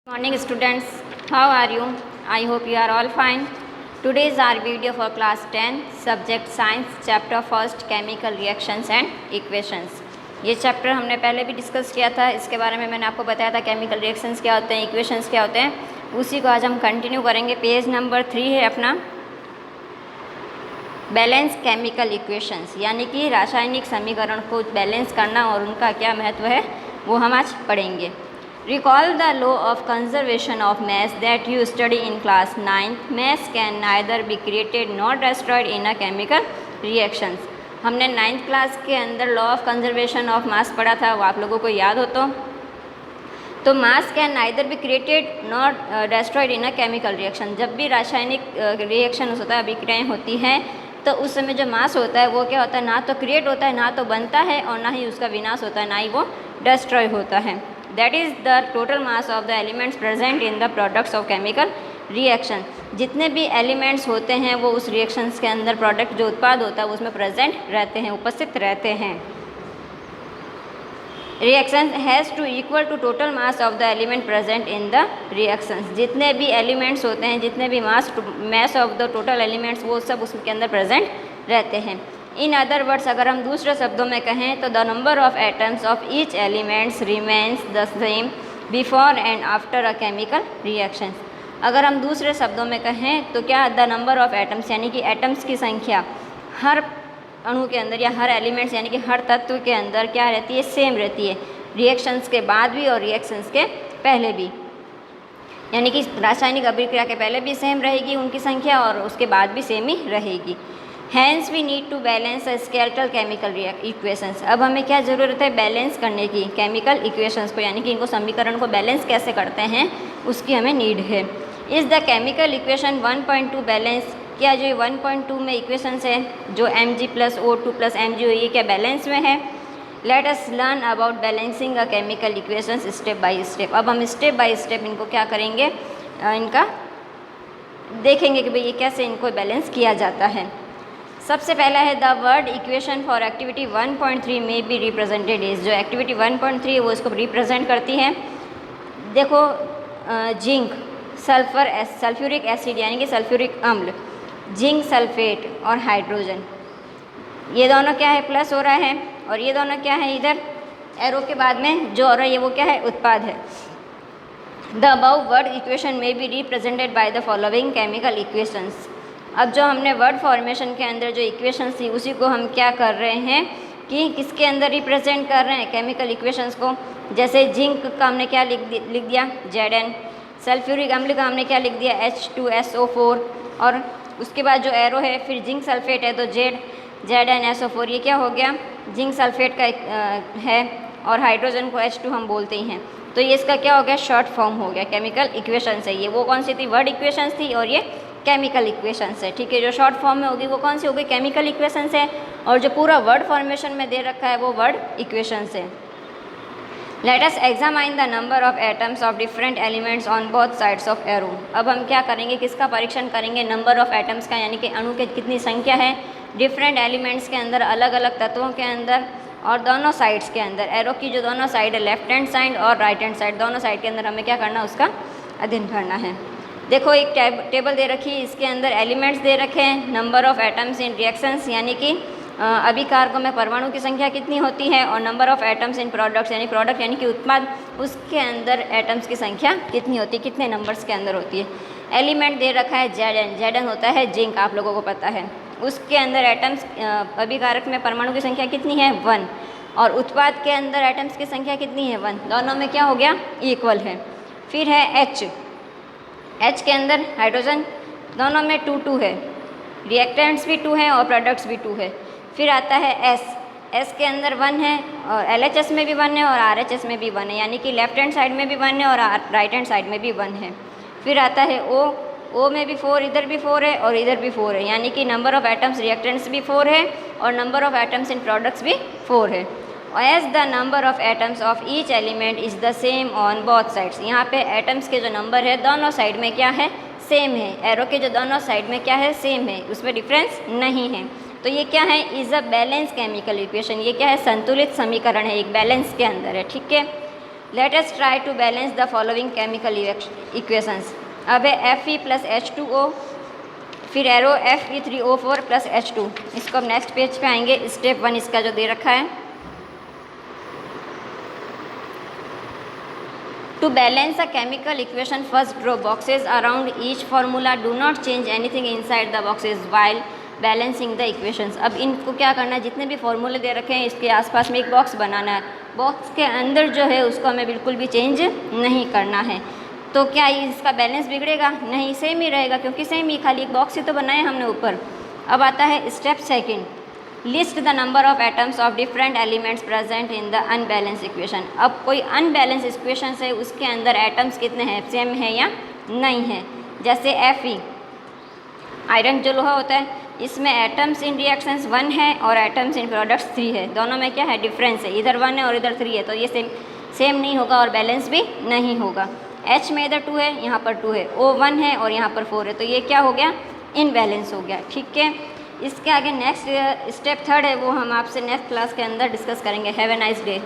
Morning students, how are you? I hope you are all fine. Today is our video for class 10 subject science chapter first chemical reactions and equations. ये chapter हमने पहले भी discuss किया था, इसके बारे में मैंने आपको बताया था केमिकल रिएक्शंस क्या होते हैं, इक्वेशंस क्या होते हैं, उसी को आज हम कंटिन्यू करेंगे। पेज नंबर 3 है अपना बैलेंस केमिकल इक्वेशंस, यानी कि रासायनिक समीकरण को बैलेंस करना और उनका क्या महत्व है वो हम आज पढ़ेंगे। Recall the law of conservation of mass that you study in class 9. Mass can neither be created nor destroyed in a chemical reactions. हमने 9th क्लास के अंदर law of conservation of mass पढ़ा था, वो आप लोगों को याद हो तो मास can neither be created not destroyed in a chemical reaction. जब भी रासायनिक रिएक्शन होता है, अभिक्रियाएँ होती हैं, तो उस समय जो मास होता है वो क्या होता है, ना तो क्रिएट होता है, ना तो बनता है, और ना ही उसका विनाश होता है, ना ही वो डिस्ट्रॉय होता है। That is the total mass of the elements present in the products of chemical reaction. जितने भी एलिमेंट्स होते हैं वो उस रिएक्शंस के अंदर प्रोडक्ट जो उत्पाद होता है उसमें प्रेजेंट रहते हैं, उपस्थित रहते हैं। Reaction has to equal to total mass of the element present in the reactions. जितने भी एलिमेंट्स होते हैं, जितने भी mass of the total elements, वो सब उसके अंदर प्रेजेंट रहते हैं। इन अदर वर्ड्स, अगर हम दूसरे शब्दों में कहें तो the number of atoms of each elements remains the same before and after a chemical reaction. अगर हम दूसरे शब्दों में कहें तो क्या, द नंबर ऑफ एटम्स यानी कि एटम्स की संख्या हर अणु के अंदर या हर एलिमेंट्स यानी कि हर तत्व के अंदर क्या रहती है, सेम रहती है, रिएक्शंस के बाद भी और रिएक्शंस के पहले भी। यानी कि रासायनिक अभिक्रिया के पहले भी सेम रहेगी उनकी संख्या और उसके बाद भी सेम ही रहेगी। Hence we need to balance skeletal chemical equations. अब हमें क्या ज़रूरत है, बैलेंस करने की केमिकल इक्वेशंस को, यानी कि इनको समीकरण को बैलेंस कैसे करते हैं उसकी हमें नीड है। Is the chemical equation 1.2 balance. क्या जो 1.2 में इक्वेशंस है, जो Mg + O2 + Mg, ये क्या बैलेंस में है? Let us learn about balancing a chemical equations step by step. अब हम स्टेप बाय स्टेप इनको क्या करेंगे, इनका देखेंगे कि भाई ये कैसे इनको बैलेंस किया जाता है। सबसे पहला है the word equation for activity 1.3 में बी रिप्रेजेंटेड इज। जो एक्टिविटी 1.3 है वो इसको रिप्रेजेंट करती है। देखो, जिंक, सल्फर, सल्फ्यूरिक एसिड यानी कि सल्फ्यूरिक अम्ल, जिंक सल्फेट और हाइड्रोजन, ये दोनों क्या है, प्लस हो रहा है, और ये दोनों क्या है, इधर एरो के बाद में जो हो रहा है ये वो क्या है, उत्पाद है। द अबव वर्ड इक्वेशन में be represented by the following chemical equations. अब जो हमने वर्ड फॉर्मेशन के अंदर जो इक्वेशंस थी उसी को हम क्या कर रहे हैं कि किसके अंदर रिप्रेजेंट कर रहे हैं, केमिकल इक्वेशंस को। जैसे जिंक का हमने क्या लिख दिया, Zn। सल्फ्यूरिक अम्ल का हमने क्या लिख दिया, H2SO4, और उसके बाद जो एरो है फिर जिंक सल्फेट है तो ZnSO4, ये क्या हो गया, जिंक सल्फेट का है, और हाइड्रोजन को H2 हम बोलते ही हैं, तो ये इसका क्या हो गया, शॉर्ट फॉर्म हो गया, केमिकल इक्वेशंस है ये। वो कौन सी थी, वर्ड इक्वेशंस थी, और ये केमिकल इक्वेशंस है। ठीक है, जो शॉर्ट फॉर्म में होगी वो कौन सी होगी, केमिकल इक्वेशंस है, और जो पूरा वर्ड फॉर्मेशन में दे रखा है वो वर्ड इक्वेशंस है। Let us examine the number of atoms of different elements on both sides of arrow. अब हम क्या करेंगे, किसका परीक्षण करेंगे, नंबर ऑफ एटम्स का, यानी कि अणु के कितनी संख्या है डिफरेंट एलिमेंट्स के अंदर, अलग अलग तत्वों के अंदर, और दोनों साइड्स के अंदर। एरो की जो दोनों साइड है, लेफ्ट हैंड साइड और राइट हैंड साइड, दोनों साइड के अंदर हमें क्या करना है, उसका अध्ययन करना है। देखो, एक टेबल दे रखी है, इसके अंदर एलिमेंट्स दे रखे हैं, number of atoms in reactions यानी कि अभिकारकों में परमाणु की संख्या कितनी होती है, और number of atoms in products यानी प्रोडक्ट यानी कि उत्पाद, उसके अंदर एटम्स की संख्या कितनी होती है, कितने नंबर्स के अंदर होती है। एलिमेंट दे रखा है Zn होता है जिंक, आप लोगों को पता है। उसके अंदर एटम्स, अभिकारक में परमाणु की संख्या कितनी है, 1, और उत्पाद के अंदर एटम्स की संख्या कितनी है, 1, दोनों में क्या हो गया, इक्वल है। फिर है H के अंदर हाइड्रोजन, दोनों में 2 है, रिएक्टेंट्स भी 2 हैं और प्रोडक्ट्स भी 2 है। फिर आता है S के अंदर 1 है, और LHS में भी 1 है और RHS में भी 1 है, यानी कि लेफ्ट हैंड साइड में भी 1 है और राइट हैंड साइड में भी 1 है। फिर आता है O में भी 4, इधर भी 4 है और इधर भी 4 है, यानी कि नंबर ऑफ एटम्स रिएक्टेंट्स भी 4 है और number of atoms in products भी 4 है। As the number of atoms of each element is the same on both sides. यहाँ पे एटम्स के जो नंबर है दोनों साइड में क्या है, सेम है। एरो के जो दोनों साइड में क्या है, सेम है, उसमें डिफरेंस नहीं है। तो ये क्या है, is a balance chemical equation. ये क्या है, संतुलित समीकरण है, एक बैलेंस के अंदर है। ठीक है, let us try to balance the following chemical equations. अब है Fe+H2O, फिर एरो Fe3O4 + H2। इसको अब नेक्स्ट पेज पे आएंगे। स्टेप 1 इसका जो दे रखा है, to balance a chemical equation first draw boxes around each formula, do not change anything inside the boxes while balancing the equations. अब इनको क्या करना है, जितने भी फॉर्मूले दे रखे हैं इसके आसपास में एक बॉक्स बनाना है। बॉक्स के अंदर जो है उसको हमें बिल्कुल भी चेंज नहीं करना है। तो क्या इसका बैलेंस बिगड़ेगा? नहीं, सेम ही रहेगा, क्योंकि सेम ही, खाली एक बॉक्स ही तो बनाया हमने ऊपर। अब आता है step second, list the number of atoms of different elements present in the unbalance equation. अब कोई अनबैलेंस इक्वेशन है, उसके अंदर एटम्स कितने हैं, सेम है या नहीं है। जैसे Fe, आयरन जो लोहा होता है, इसमें एटम्स इन रिएक्शंस 1 है और एटम्स इन प्रोडक्ट्स 3 है। दोनों में क्या है, डिफरेंस है, इधर 1 है और इधर 3 है, तो ये सेम नहीं होगा और बैलेंस भी नहीं होगा। H में इधर 2 है, यहाँ पर 2 है, O 1 है और यहाँ पर 4 है, तो ये क्या हो गया, इनबैलेंस हो गया। ठीक है, इसके आगे नेक्स्ट स्टेप 3 है, वो हम आपसे नेक्स्ट क्लास के अंदर डिस्कस करेंगे। Have a nice day.